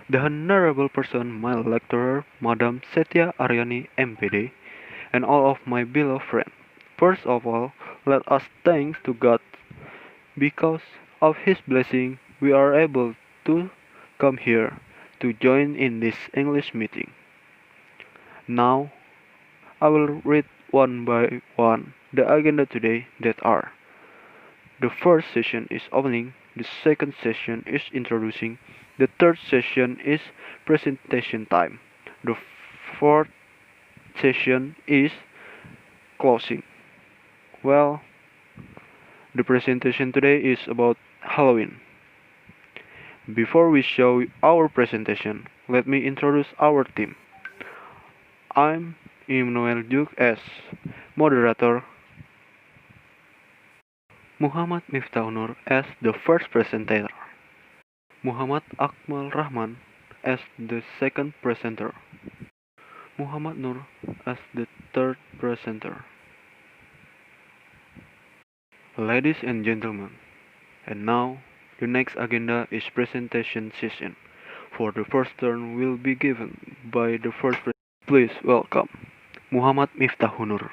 the honorable person, my lecturer, Madam Setia Aryani MPD, and all of my beloved friends. First of all, let us thank to God because of His blessing we are able to come here to join in this English meeting. Now, I will read one by one the agenda today that are: the first session is opening, the second session is introducing, the third session is presentation time, the fourth session is closing. Well, the presentation today is about Halloween. Before we show our presentation, let me introduce our team. I'm Immanuel Duke as moderator, Muhammad Miftah Nur as the first presenter, Muhammad Akmal Rahman as the second presenter, Muhammad Nur as the third presenter. Ladies and gentlemen, and now the next agenda is presentation session. For the first turn will be given by the first presenter. Please welcome Muhammad Miftah Nur.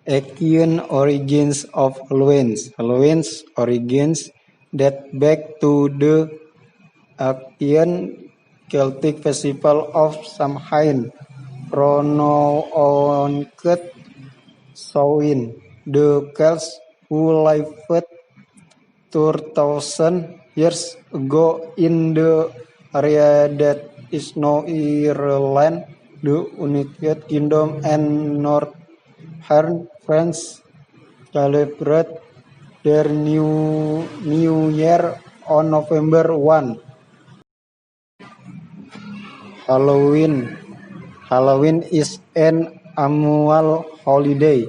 Ancient origins of Halloween. Halloween's origins date back to the ancient Celtic festival of Samhain, pronounced Samhain. The Celts, who lived 2,000 years ago in the area that is now Ireland, the United Kingdom, and Northern France, celebrate their New Year on November 1. Halloween. Halloween is an annual holiday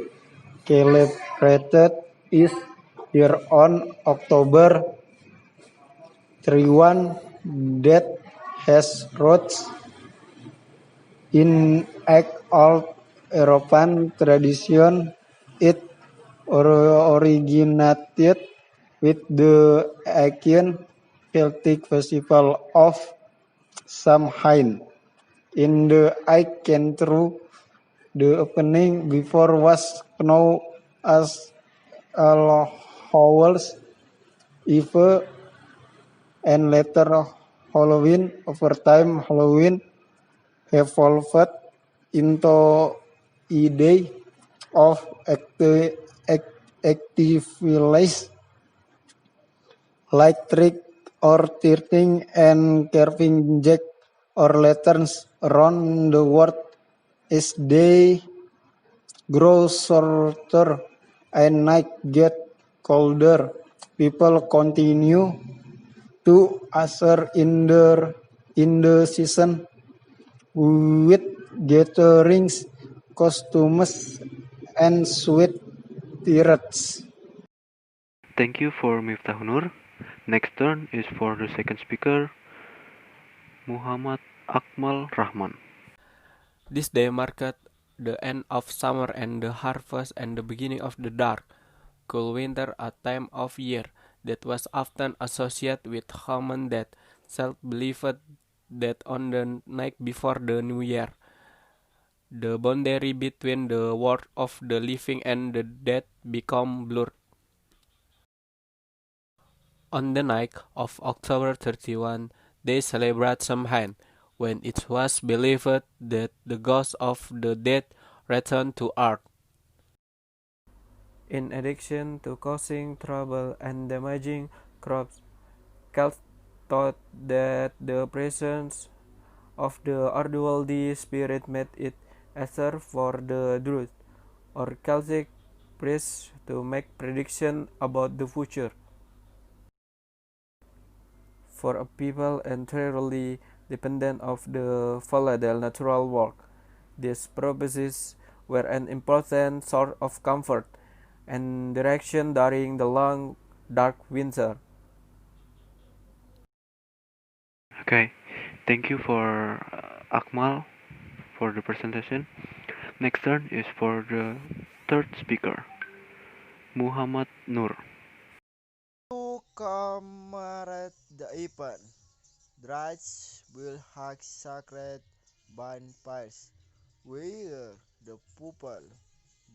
celebrated each year on October 31 that has roots in old European tradition. It originated with the ancient Celtic festival of Samhain. In the ancient True, the opening before was known as All Hallows Eve and later Halloween. Over time, Halloween evolved into a day of activities like trick or treating and carving jack or lanterns around the world. As day grows shorter and night get colder, people continue to usher in the season with gatherings, costumes, and sweet treats. Thank you for Miftah Nur. Next turn is for the second speaker, Muhammad Akmal Rahman. This day marked the end of summer and the harvest and the beginning of the dark, cool winter, a time of year that was often associated with human death. Self believed that on the night before the new year, the boundary between the world of the living and the dead become blurred. On the night of October 31, they celebrate Samhain, when it was believed that the ghosts of the dead returned to earth. In addition to causing trouble and damaging crops, Celts thought that the presence of the otherworldly spirit made it easier for the Druids, or Celtic priests, to make predictions about the future. For a people entirely dependent of the volatile natural world, these prophecies were an important source of comfort and direction during the long, dark winter. Okay, thank you for Akmal for the presentation. Next turn is for the third speaker, Muhammad Nur. Kemaradipan. Druids will hug sacred bonfires, where the people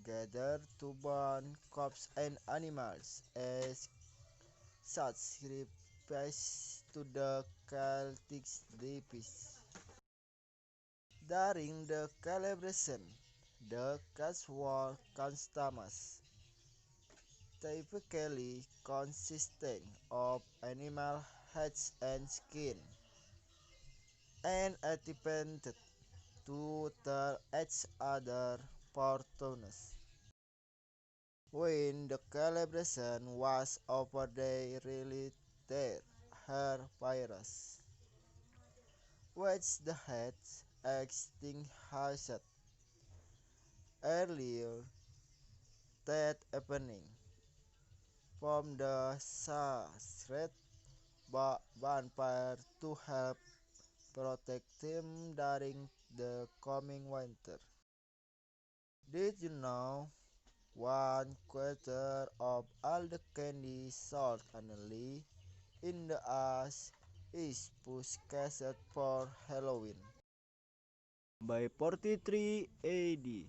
gather to burn crops and animals as such sacrifice to the Celtic deities. During the celebration, the casual customs typically consisting of animal heads and skin, and attempted to tell each other fortunes. When the celebration was over, they related her virus, which the heads extinguished earlier that evening. From the sacred bonfire to help protect him during the coming winter. Did you know 1/4 of all the candy sold annually in the US is purchased for Halloween? By 43 AD,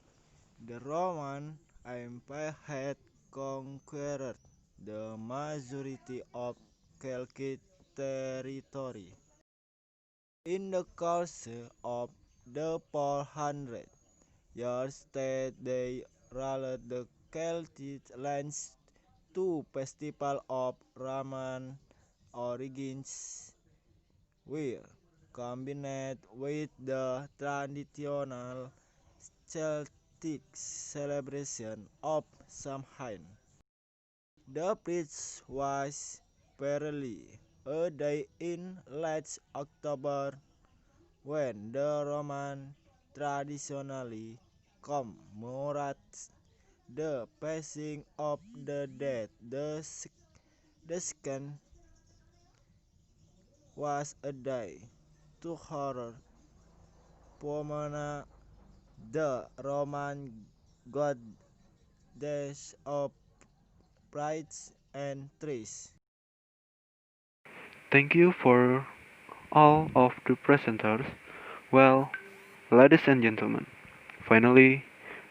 the Roman Empire had conquered the majority of Celtic territory. In the course of the 400 years that they ruled, the Celtic lands to festival of Roman origins were combined with the traditional Celtic celebration of Samhain. The feast was fairly a day in late October when the Roman traditionally commemorates the passing of the dead. The second was a day to honor Pomona, the Roman goddess of pride and trees. Thank you for all of the presenters. Well, ladies and gentlemen, finally,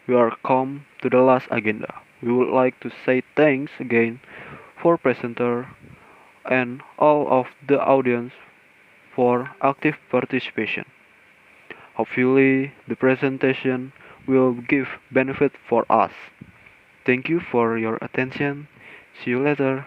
we are come to the last agenda. We would like to say thanks again for presenter and all of the audience for active participation. Hopefully, the presentation will give benefit for us. Thank you for your attention. See you later.